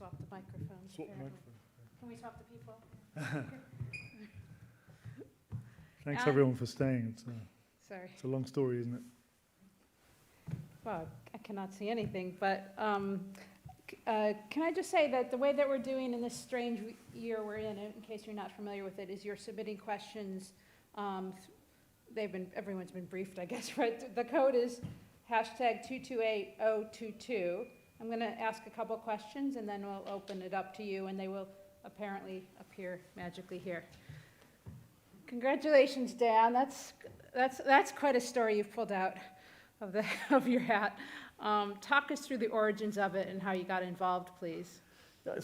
swap the microphones. Swap the apparently. microphone. Can we talk to people? Thanks everyone for staying. Sorry. It's a long story, isn't it? Well, I cannot see anything, but can I just say that the way that we're doing in this strange year we're in case you're not familiar with it, is you're submitting questions. Everyone's been briefed, I guess, right? The code is #228022. I'm going to ask a couple questions, and then we'll open it up to you, and they will apparently appear magically here. Congratulations, Dan. That's quite a story you've pulled out of your hat. Talk us through the origins of it and how you got involved, please. Yeah,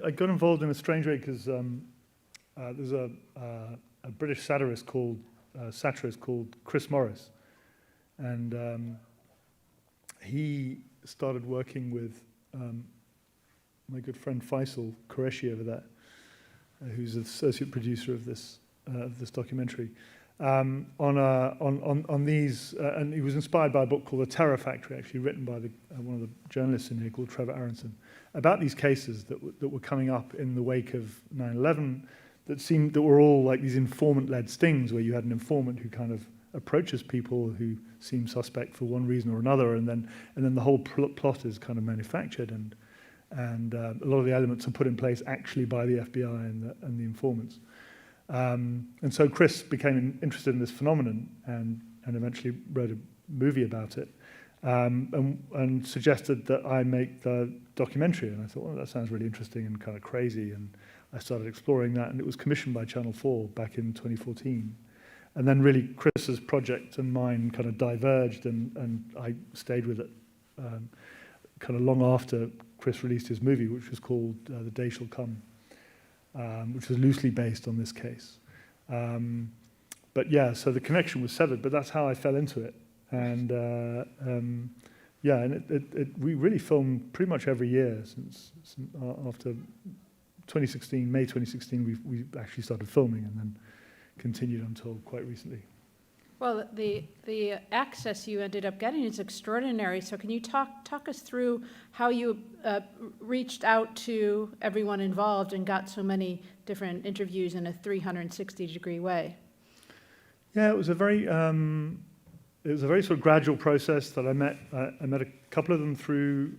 I got involved in a strange way because there's a British satirist called Chris Morris, and he started working with my good friend Faisal Qureshi over there, who's the associate producer of this documentary, on these, and he was inspired by a book called The Terror Factory, actually written by one of the journalists in here called Trevor Aronson, about these cases that were coming up in the wake of 9/11 that were all like these informant-led stings, where you had an informant who kind of approaches people who seem suspect for one reason or another, and then the whole plot is kind of manufactured, and a lot of the elements are put in place actually by the FBI and the informants. And so Chris became interested in this phenomenon and eventually wrote a movie about it, and suggested that I make the documentary. And I thought, well, that sounds really interesting and kind of crazy. And I started exploring that, and it was commissioned by Channel 4 back in 2014. And then really Chris's project and mine kind of diverged, and I stayed with it kind of long after Chris released his movie, which was called The Day Shall Come, which was loosely based on this case. But yeah, so the connection was severed, but that's how I fell into it. And yeah, and we really filmed pretty much every year since after 2016, May 2016, we actually started filming, and then continued until quite recently. Well, the access you ended up getting is extraordinary. So can you talk us through how you reached out to everyone involved and got so many different interviews in a 360-degree way? Yeah, it was a very sort of gradual process that I met a couple of them through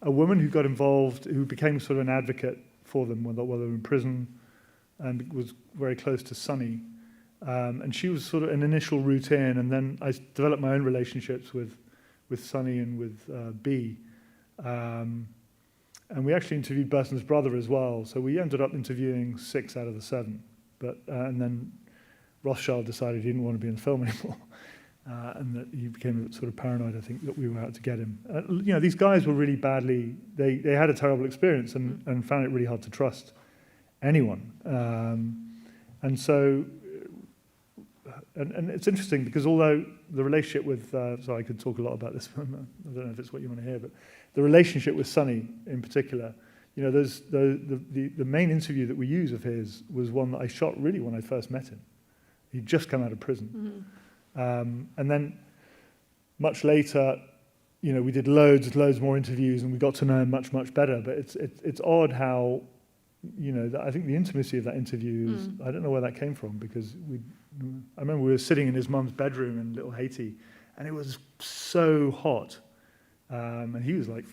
a woman who got involved, who became sort of an advocate for them while they were in prison, and was very close to Sunny. And she was sort of an initial route in, and then I developed my own relationships with Sunny and with B. And we actually interviewed Burton's brother as well, so we ended up interviewing 6 out of the 7. But and then Rothschild decided he didn't want to be in the film anymore, and that he became sort of paranoid, I think, that we were out to get him. You know, these guys were really badly, they had a terrible experience and found it really hard to trust anyone. And so, and it's interesting because although the relationship with, so I could talk a lot about this, I don't know if it's what you want to hear, but the relationship with Sunny in particular, you know, the main interview that we use of his was one that I shot really when I first met him. He'd just come out of prison. Mm-hmm. And then much later, you know, we did loads more interviews, and we got to know him much better. But it's odd how, you know, I think the intimacy of that interview is, I don't know where that came from, because I remember we were sitting in his mum's bedroom in Little Haiti, and it was so hot, and he was like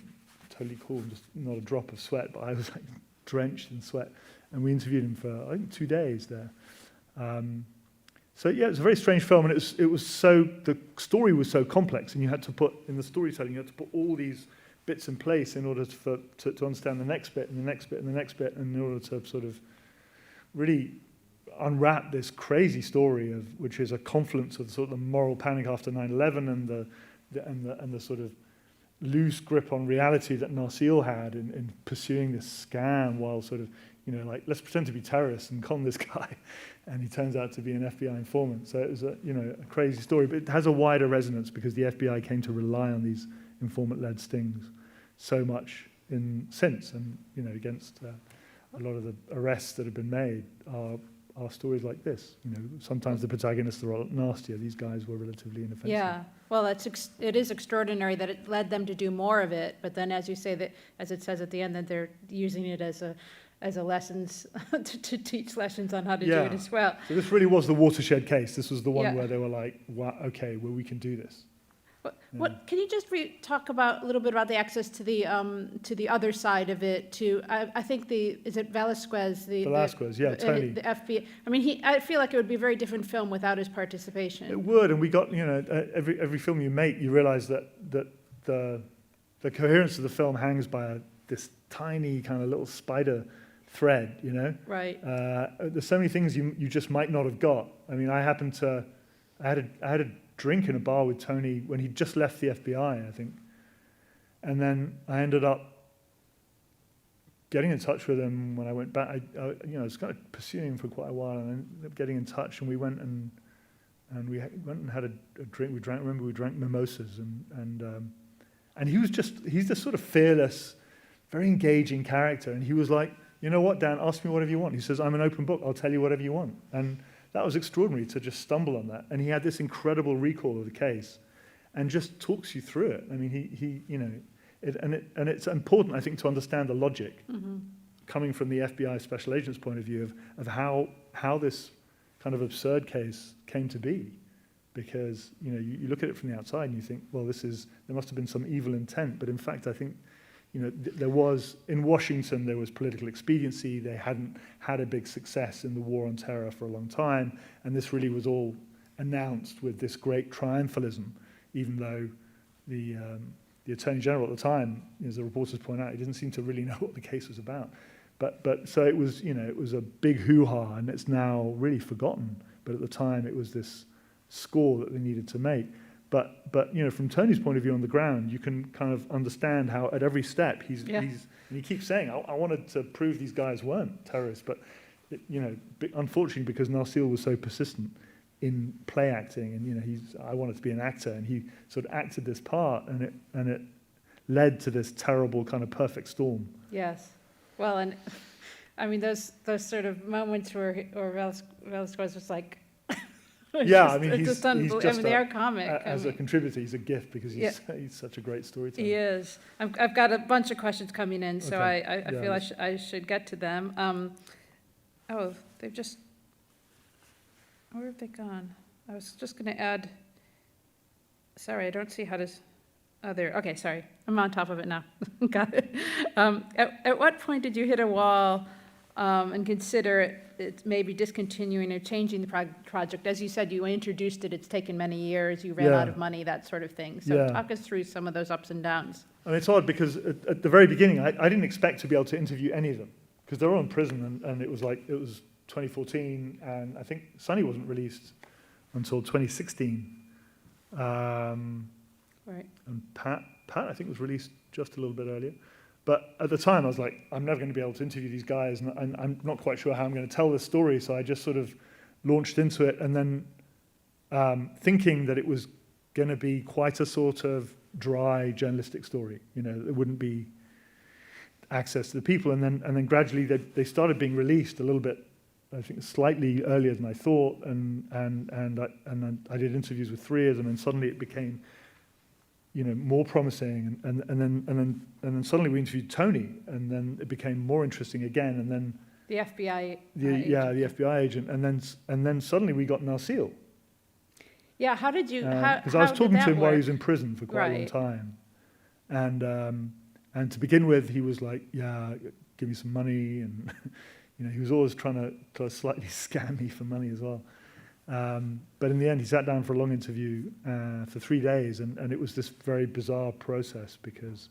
totally cool, just not a drop of sweat, but I was like drenched in sweat, and we interviewed him for I think 2 days there. So yeah, it's a very strange film, and it was so, the story was so complex, and you had to put in the storytelling, you had to put all these bits in place in order to understand the next bit and the next bit and the next bit, and in order to sort of really unwrap this crazy story which is a confluence of sort of the moral panic after 9/11 and the sort of loose grip on reality that Narsil had in pursuing this scam while sort of, you know, like, let's pretend to be terrorists and con this guy, and he turns out to be an FBI informant. So it was a crazy story, but it has a wider resonance because the FBI came to rely on these informant-led stings so much since, and, you know, against a lot of the arrests that have been made are are stories like this. You know, sometimes the protagonists are a lot nastier. These guys were relatively inoffensive. Yeah, well, it is extraordinary that it led them to do more of it, but then as you say, that, as it says at the end, that they're using it as a lessons, to teach lessons on how to do it as well. So this really was the watershed case. This was the one Yeah. where they were like, wow, okay, well, we can do this. What can you just talk about a little bit about the access to the other side of it? To I think is it Velasquez? Velasquez, yeah, Tony. The FBI. I mean, I feel like it would be a very different film without his participation. It would, and we got, you know, every film you make, you realize that the coherence of the film hangs by this tiny kind of little spider thread, you know. Right. There's so many things you just might not have got. I mean, I had a drink in a bar with Tony when he just left the FBI, I think. And then I ended up getting in touch with him when I went back. I was kind of pursuing him for quite a while, and I ended up getting in touch, and we went and went and had a drink. We drank mimosas, and he's this sort of fearless, very engaging character. And he was like, you know what, Dan, ask me whatever you want. He says, I'm an open book. I'll tell you whatever you want. And that was extraordinary to just stumble on that. And he had this incredible recall of the case and just talks you through it. I mean, he you know, and it's important, I think, to understand the logic coming from the FBI special agent's point of view of how this kind of absurd case came to be. Because, you know, you look at it from the outside and you think, well, there must have been some evil intent. But in fact, I think, you know, there was, in Washington, there was political expediency. They hadn't had a big success in the war on terror for a long time. And this really was all announced with this great triumphalism, even though the Attorney General at the time, as the reporters point out, he didn't seem to really know what the case was about. But so it was, you know, it was a big hoo-ha, and it's now really forgotten. But at the time, it was this score that they needed to make. But you know, from Tony's point of view on the ground, you can kind of understand how at every step and he keeps saying, I wanted to prove these guys weren't terrorists, but you know, unfortunately, because Narsil was so persistent in play acting, and you know, I wanted to be an actor, and he sort of acted this part, and it led to this terrible kind of perfect storm. Yes. Well, and I mean those sort of moments where Velasquez was like. Yeah, I mean, he's just they are comic. As a contributor, he's a gift because he's such a great storyteller. He is. I've got a bunch of questions coming in, so okay. I feel I should get to them. They've just, where have they gone? I was just going to add, sorry, I don't see how to, there, okay, sorry. I'm on top of it now. Got it. At what point did you hit a wall and consider it maybe discontinuing or changing the project? As you said, you introduced it, it's taken many years, you ran out of money, that sort of thing. So talk us through some of those ups and downs. I mean, it's odd because at the very beginning, I didn't expect to be able to interview any of them because they're all in prison, and it was 2014, and I think Sonny wasn't released until 2016. Right. And Pat, I think, was released just a little bit earlier. But at the time, I was like, I'm never going to be able to interview these guys, and I'm not quite sure how I'm going to tell this story. So I just sort of launched into it, and then thinking that it was going to be quite a sort of dry journalistic story. You know, there wouldn't be access to the people, and then gradually they started being released a little bit. I think slightly earlier than I thought, and I did interviews with 3 of them, and suddenly it became, you know, more promising, and then suddenly we interviewed Tony, and then it became more interesting again, and then the FBI the FBI agent, and then suddenly we got Narsil. Yeah, how did you? Because I was talking to him while he was in prison for quite a long time, and to begin with, he was like, "Yeah, give me some money," and you know, he was always trying to slightly scam me for money as well. But in the end, he sat down for a long interview for 3 days, and it was this very bizarre process because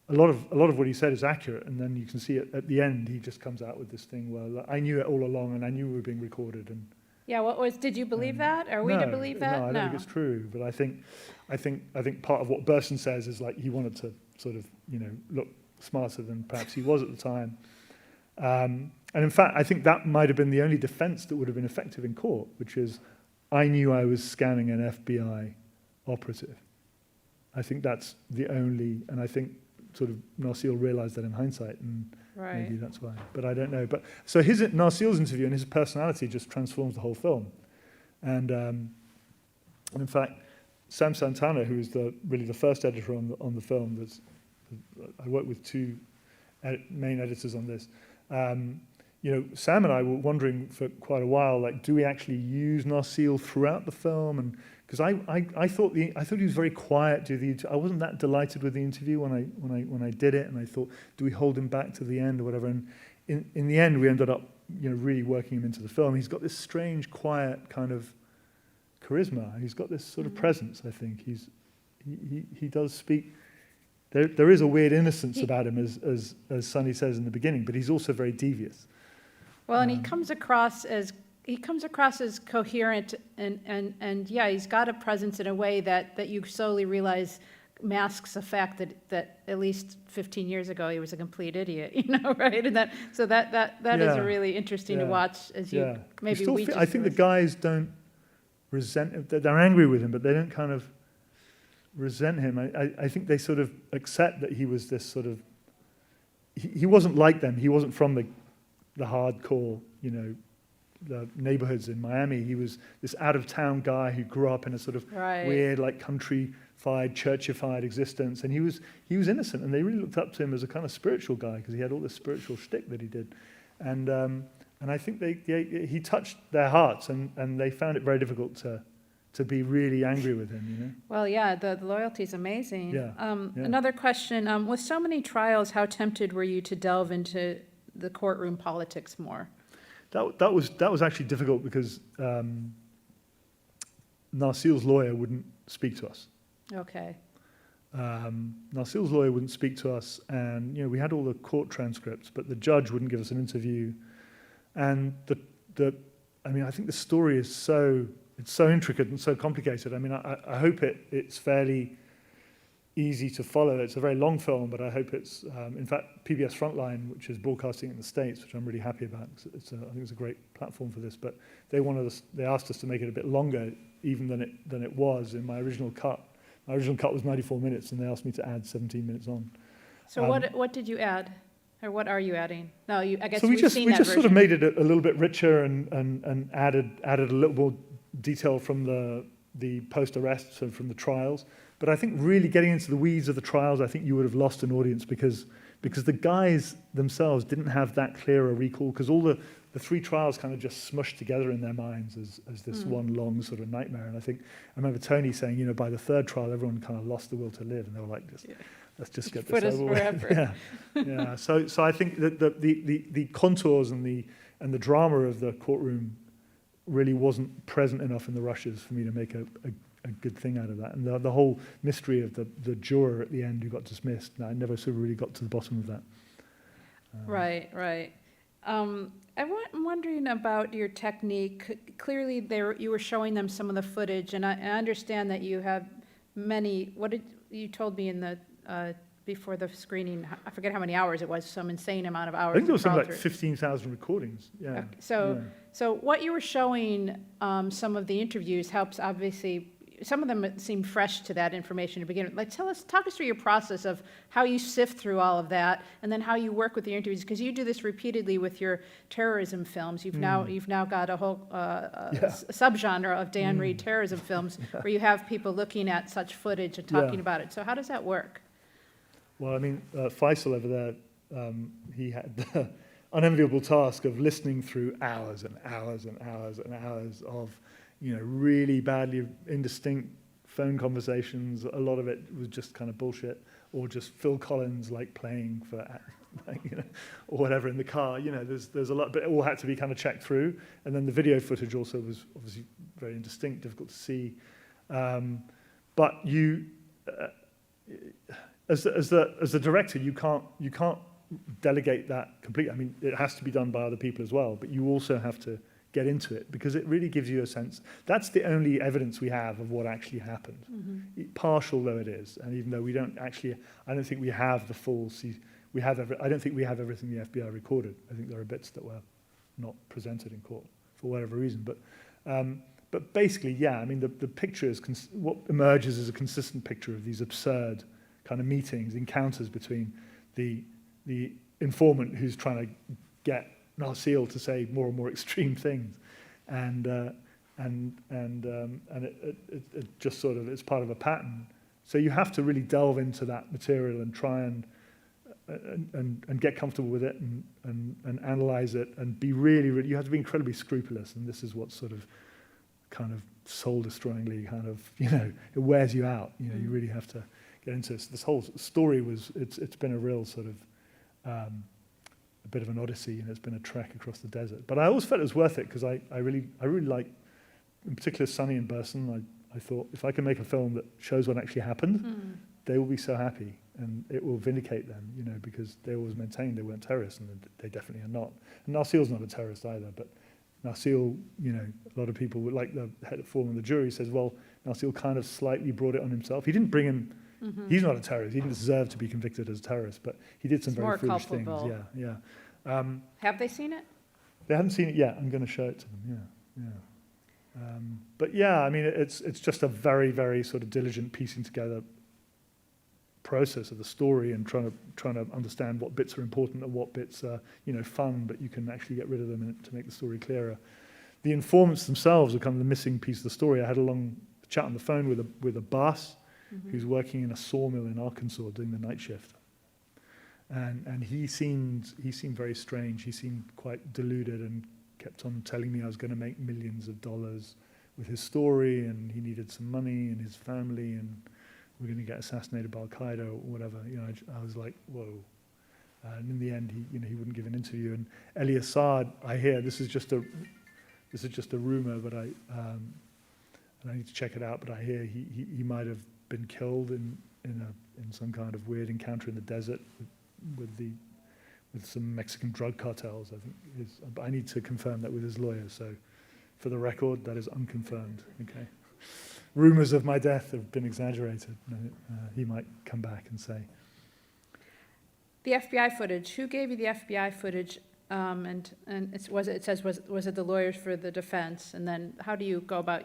a lot of what he said is accurate, and then you can see at the end he just comes out with this thing. Well, I knew it all along, and I knew we were being recorded. And yeah, did you believe that? Are we to believe that? No, I don't think it's true. But I think part of what Burson says is like he wanted to sort of, you know, look smarter than perhaps he was at the time. And in fact, I think that might have been the only defense that would have been effective in court, which is, I knew I was scamming an FBI operative. I think that's the only, and I think sort of Narsil realized that in hindsight, Right. Maybe that's why, but I don't know. But so Narseel's interview and his personality just transforms the whole film. And in fact, Sam Santana, who was really the first editor on the film, I worked with two main editors on this. Sam and I were wondering for quite a while, like, do we actually use Narseel throughout the film? And because I thought he was very quiet. I wasn't that delighted with the interview when I did it, and I thought, do we hold him back to the end or whatever? And in the end, we ended up really working him into the film. He's got this strange, quiet kind of charisma. He's got this sort of presence. I think he does speak. There is a weird innocence about him, as Sonny says in the beginning, but he's also very devious. Well, and he comes across as coherent and yeah, he's got a presence in a way that you slowly realize masks the fact that at least 15 years ago he was a complete idiot, right? And that is a really interesting to watch as you maybe I think the guys don't resent him. They're angry with him, but they don't kind of resent him. I think they sort of accept that he was this sort of. He wasn't like them. He wasn't from the hardcore, the neighborhoods in Miami. He was this out-of-town guy who grew up in a sort of weird, like countrified, churchified existence, and he was innocent, and they really looked up to him as a kind of spiritual guy because he had all this spiritual shtick that he did, and I think he touched their hearts, and they found it very difficult to be really angry with him, Well, yeah, the loyalty is amazing. Yeah. Another question: with so many trials, how tempted were you to delve into the courtroom politics more? That was actually difficult because Narseel's lawyer wouldn't speak to us. Okay. Narseel's lawyer wouldn't speak to us, and we had all the court transcripts, but the judge wouldn't give us an interview. And I think the story is so intricate and so complicated. I mean, I hope it's fairly easy to follow. It's a very long film, but I hope it's, in fact, PBS Frontline, which is broadcasting in the States, which I'm really happy about. I think it's a great platform for this, but they asked us to make it a bit longer even than it was in my original cut. My original cut was 94 minutes, and they asked me to add 17 minutes on. So what did you add? Or what are you adding? No, I guess so we just sort of made it a little bit richer and added a little more detail from the post-arrests and from the trials. But I think really getting into the weeds of the trials, I think you would have lost an audience because the guys themselves didn't have that clear a recall, because all the three trials kind of just smushed together in their minds as this one long sort of nightmare. And I remember Tony saying, by the third trial, everyone kind of lost the will to live, and they were like, let's just get this over with. Yeah. So I think that the contours and the drama of the courtroom really wasn't present enough in the rushes for me to make a good thing out of that. And the whole mystery of the juror at the end who got dismissed, I never sort of really got to the bottom of that. Right. I'm wondering about your technique. Clearly, you were showing them some of the footage, and I understand that you have many. What did you told me in the before the screening? I forget how many hours it was. Some insane amount of hours. I think there was something like 15,000 recordings. Yeah. Okay. So what you were showing, some of the interviews helps obviously. Some of them seem fresh to that information to begin with. Like, talk us through your process of how you sift through all of that, and then how you work with the interviews, because you do this repeatedly with your terrorism films. You've now got a whole subgenre of Dan Reed terrorism films where you have people looking at such footage and talking about it. So how does that work? Well, I mean, Faisal over there, he had the unenviable task of listening through hours and hours and hours and hours of really badly indistinct phone conversations. A lot of it was just kind of bullshit, or just Phil Collins playing for, or whatever in the car. There's a lot, but it all had to be kind of checked through. And then the video footage also was obviously very indistinct, difficult to see. But you, as the director, you can't delegate that completely. I mean, it has to be done by other people as well, but you also have to get into it, because it really gives you a sense. That's the only evidence we have of what actually happened, partial though it is. And even though we don't actually, I don't think we have the full. I don't think we have everything the FBI recorded. I think there are bits that were not presented in court for whatever reason. But basically, yeah. I mean, the picture is what emerges as a consistent picture of these absurd kind of meetings, encounters between the informant who's trying to get Narsil to say more and more extreme things, and it just sort of, it's part of a pattern. So you have to really delve into that material and try and get comfortable with it and analyze it and be really, really, you have to be incredibly scrupulous, and this is what's sort of kind of soul-destroyingly kind of, it wears you out. You really have to get into this. This whole story it's been a real sort of a bit of an odyssey, and it's been a trek across the desert. But I always felt it was worth it because I really like, in particular, Sonny and Burson. I thought if I can make a film that shows what actually happened, they will be so happy, and it will vindicate them, because they always maintained they weren't terrorists, and they definitely are not. And Narsil's not a terrorist either, but Narsil, a lot of people, like the head of forum of the jury, says, well, Narsil kind of slightly brought it on himself. He didn't bring in, he's not a terrorist, he didn't deserve to be convicted as a terrorist, but he did some very foolish things. Yeah. Have they seen it? They haven't seen it yet. I'm going to show it to them, yeah. But yeah, I mean, it's just a very, very sort of diligent piecing together process of the story and trying to understand what bits are important and what bits are, fun, but you can actually get rid of them to make the story clearer. The informants themselves are kind of the missing piece of the story. I had a long chat on the phone with a boss who's working in a sawmill in Arkansas doing the night shift. And he seemed very strange. He seemed quite deluded and kept on telling me I was going to make millions of dollars with his story, and he needed some money and his family, and we're going to get assassinated by Al-Qaeda or whatever. I was like, whoa. And in the end, he wouldn't give an interview. And Eli Assad, I hear, this is just a rumor, but and I need to check it out. But I hear he might have been killed in some kind of weird encounter in the desert with some Mexican drug cartels. I think but I need to confirm that with his lawyer. So, for the record, that is unconfirmed. Okay. Rumors of my death have been exaggerated. He might come back and say. The FBI footage. Who gave you the FBI footage? And was it the lawyers for the defense? And then how do you go about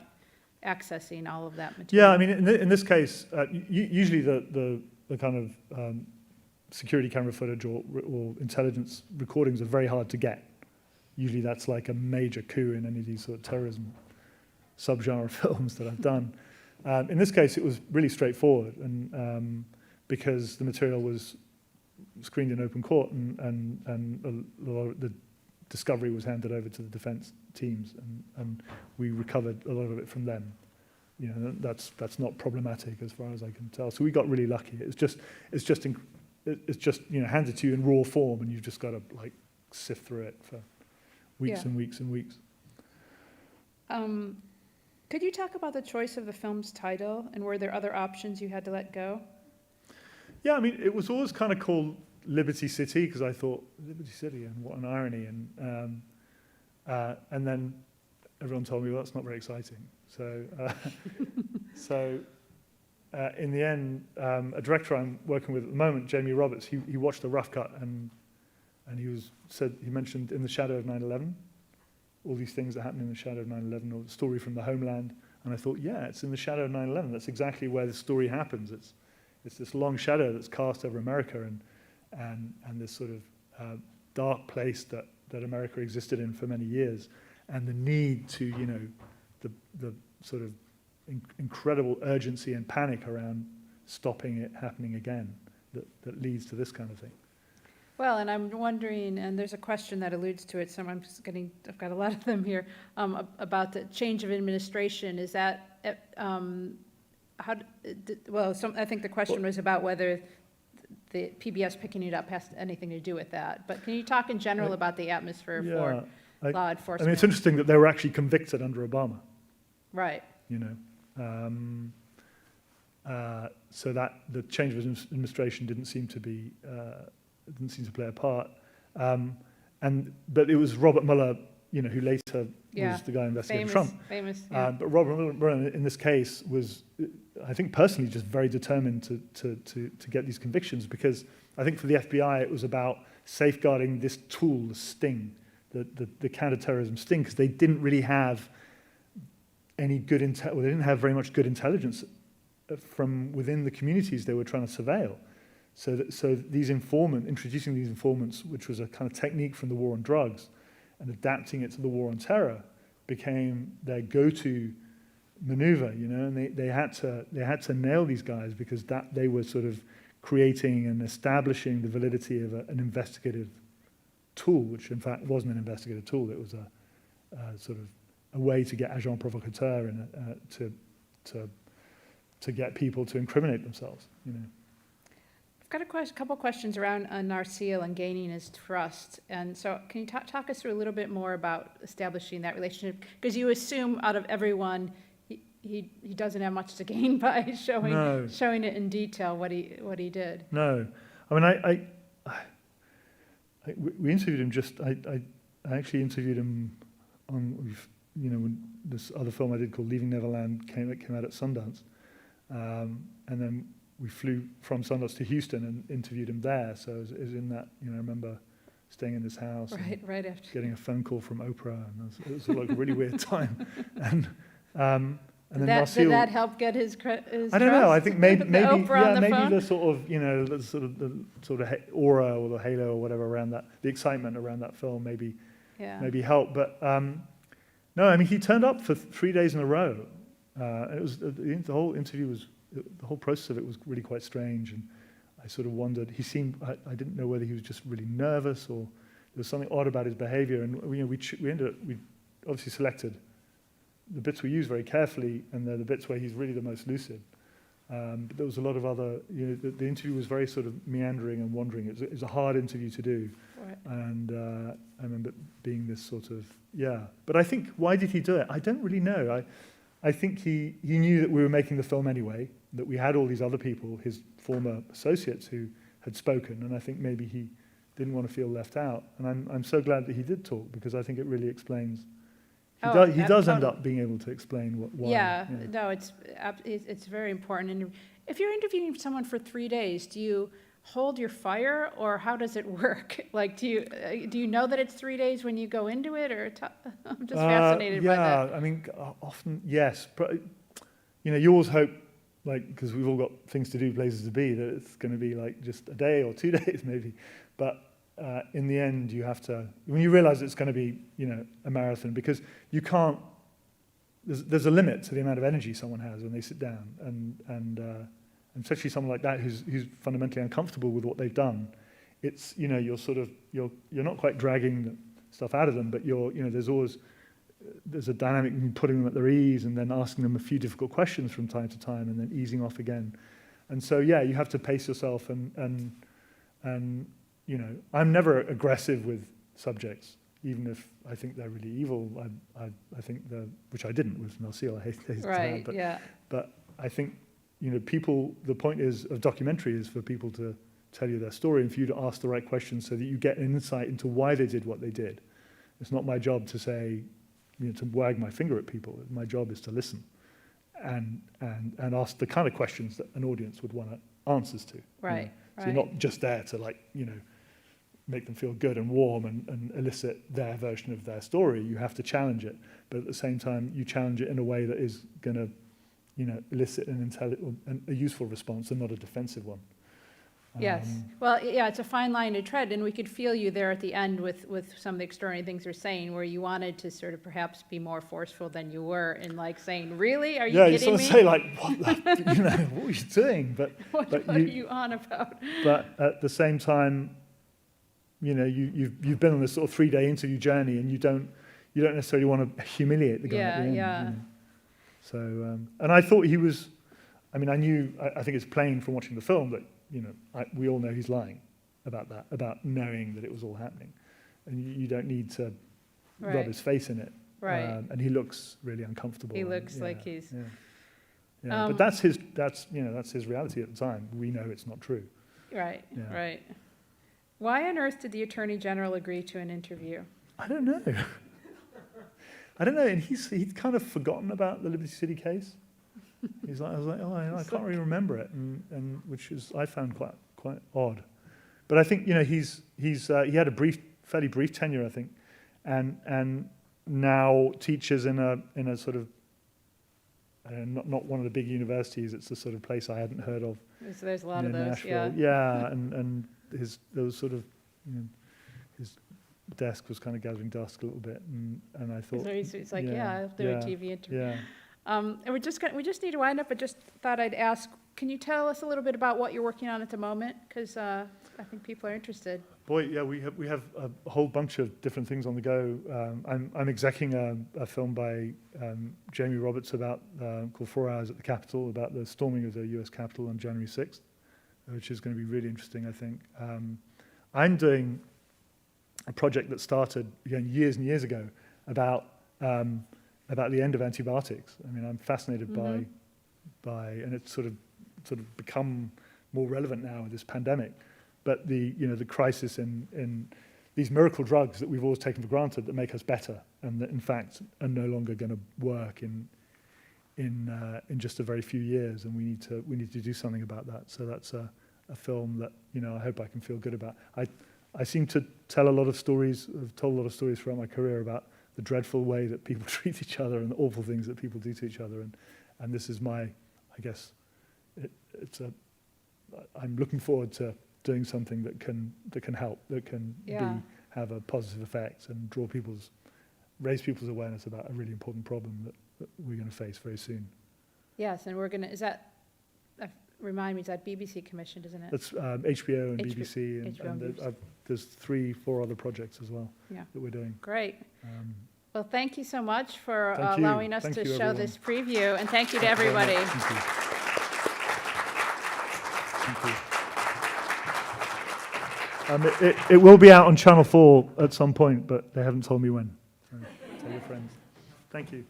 accessing all of that material? Yeah, I mean, in this case, usually the kind of security camera footage or intelligence recordings are very hard to get. Usually that's like a major coup in any of these sort of terrorism subgenre films that I've done. In this case, it was really straightforward, and because the material was screened in open court, and a lot of the discovery was handed over to the defense teams, and we recovered a lot of it from them. That's not problematic as far as I can tell. So we got really lucky. It's just handed to you in raw form, and you've just got to like sift through it for weeks and weeks and weeks. Could you talk about the choice of the film's title, and were there other options you had to let go? Yeah, I mean, it was always kind of called Liberty City because I thought Liberty City, and what an irony, and then everyone told me, well, that's not very exciting. So, in the end, a director I'm working with at the moment, Jamie Roberts, he watched the rough cut, and he mentioned In the Shadow of 9/11. All these things that happen in the shadow of 9/11, or the story from the homeland. And I thought, yeah, it's in the shadow of 9/11. That's exactly where the story happens. It's this long shadow that's cast over America and this sort of dark place that America existed in for many years. And the need to, the sort of incredible urgency and panic around stopping it happening again that leads to this kind of thing. Well, and I'm wondering, and there's a question that alludes to it, so I've got a lot of them here, about the change of administration. Is that, I think the question was about whether the PBS picking it up has anything to do with that. But can you talk in general about the atmosphere for law enforcement? I mean, it's interesting that they were actually convicted under Obama. Right. So that the change of administration didn't seem to play a part, but it was Robert Mueller, who later was the guy investigating Trump. But Robert Mueller, in this case, was, I think, personally just very determined to get these convictions, because I think for the FBI it was about safeguarding this tool, the sting, the counterterrorism sting, because they didn't really have any good intel. Well, they didn't have very much good intelligence from within the communities they were trying to surveil. So introducing these informants, which was a kind of technique from the war on drugs, and adapting it to the war on terror, became their go-to maneuver, and they had to nail these guys because that they were sort of creating and establishing the validity of an investigative tool, which in fact wasn't an investigative tool. It was a sort of a way to get agent provocateur and to get people to incriminate themselves. I've got a couple questions around Narsil and gaining his trust. And so can you talk us through a little bit more about establishing that relationship? Because you assume out of everyone, he doesn't have much to gain by showing it in detail what he did. No. I mean, we interviewed him I actually interviewed him on, when this other film I did called Leaving Neverland came out at Sundance. And then we flew from Sundance to Houston and interviewed him there. So it was in that, I remember staying in this house. Right after. Getting a phone call from Oprah. And it was like a really weird time. And then Narsil, did that help get his I don't know. I think maybe the sort of the sort of aura or the halo or whatever around that, the excitement around that film maybe helped. But no, I mean he turned up for 3 days in a row. It was the whole interview was the whole process of it was really quite strange, and I sort of wondered. He seemed I didn't know whether he was just really nervous or there was something odd about his behaviour. And we obviously selected the bits we use very carefully, and they're the bits where he's really the most lucid. But there was a lot of other, the interview was very sort of meandering and wandering. It was a hard interview to do. Right. And I remember being this sort of, But I think, why did he do it? I don't really know. I think he knew that we were making the film anyway, that we had all these other people, his former associates who had spoken, and I think maybe he didn't want to feel left out. And I'm so glad that he did talk, because I think it really explains. He does end up being able to explain why. No, it's very important. And if you're interviewing someone for 3 days, do you hold your fire, or how does it work? Like, do you know that it's 3 days when you go into it, or I'm just fascinated by that. Yeah, I mean, often yes. You always hope, because we've all got things to do, places to be, that it's going to be like just a day or 2 days maybe, but. In the end, you have to, when you realize it's going to be, a marathon, because you can't, there's a limit to the amount of energy someone has when they sit down, and especially someone like that who's fundamentally uncomfortable with what they've done. It's, you're not quite dragging stuff out of them, but there's a dynamic in putting them at their ease and then asking them a few difficult questions from time to time and then easing off again. And so, you have to pace yourself and I'm never aggressive with subjects, even if I think they're really evil. I think which I didn't with Narsil. I hate right, that, but I think people. The point of documentary is for people to tell you their story and for you to ask the right questions so that you get an insight into why they did what they did. It's not my job to say, to wag my finger at people. My job is to listen and ask the kind of questions that an audience would want answers to. Right. So you're not just there to make them feel good and warm and elicit their version of their story. You have to challenge it, but at the same time, you challenge it in a way that is going to, elicit a useful response and not a defensive one. Yes. Well, it's a fine line to tread, and we could feel you there at the end with some of the extraordinary things you're saying, where you wanted to sort of perhaps be more forceful than you were in saying, really? Are you kidding me? Yeah, you sort of say what were you doing? But what are you on about? But at the same time, you've been on this sort of 3-day interview journey, and you don't necessarily want to humiliate the guy at the end. Yeah. So, and I thought he was. I mean, I think it's plain from watching the film that we all know he's lying about that, about knowing that it was all happening, and you don't need to rub his face in it. Right. And he looks really uncomfortable. He looks like he's. Yeah. But that's his reality at the time. We know it's not true. Right. Yeah. Right. Why on earth did the Attorney General agree to an interview? I don't know. And he'd kind of forgotten about the Liberty City case. I was like, I can't really remember it, and which is I found quite odd. But I think he had a fairly brief tenure, I think, and now teaches in a sort of not one of the big universities. It's the sort of place I hadn't heard of. There's a lot of near those, Nashville. yeah. And there was sort of, his desk was kind of gathering dust a little bit, and I thought, So it's like, I'll do a TV interview. Yeah. And we just need to wind up, but just thought I'd ask, can you tell us a little bit about what you're working on at the moment? Because I think people are interested. Boy, yeah, we have a whole bunch of different things on the go. I'm executing a film by Jamie Roberts about called 4 Hours at the Capitol, about the storming of the U.S. Capitol on January 6th, which is going to be really interesting, I think. I'm doing a project that started again years and years ago about the end of antibiotics. I mean, I'm fascinated by, and it's sort of become more relevant now with this pandemic. But the crisis in these miracle drugs that we've always taken for granted that make us better, and that in fact are no longer going to work in just a very few years, and we need to do something about that. So that's a film that I hope I can feel good about. I seem to tell a lot of stories. I've told a lot of stories throughout my career about the dreadful way that people treat each other and the awful things that people do to each other, and this is my, I guess, I'm looking forward to doing something that can help, that can have a positive effect and raise people's awareness about a really important problem that we're going to face very soon. Yes, and remind me, is that BBC commissioned, isn't it? That's HBO and BBC, HBO and BBC. There's 3-4 other projects as well that we're doing. Great. Well, thank you so much for Thank you. allowing us Thank to you, show everyone. this preview, and thank you to everybody. Thank you. It will be out on Channel 4 at some point, but they haven't told me when. So tell your friends. Thank you.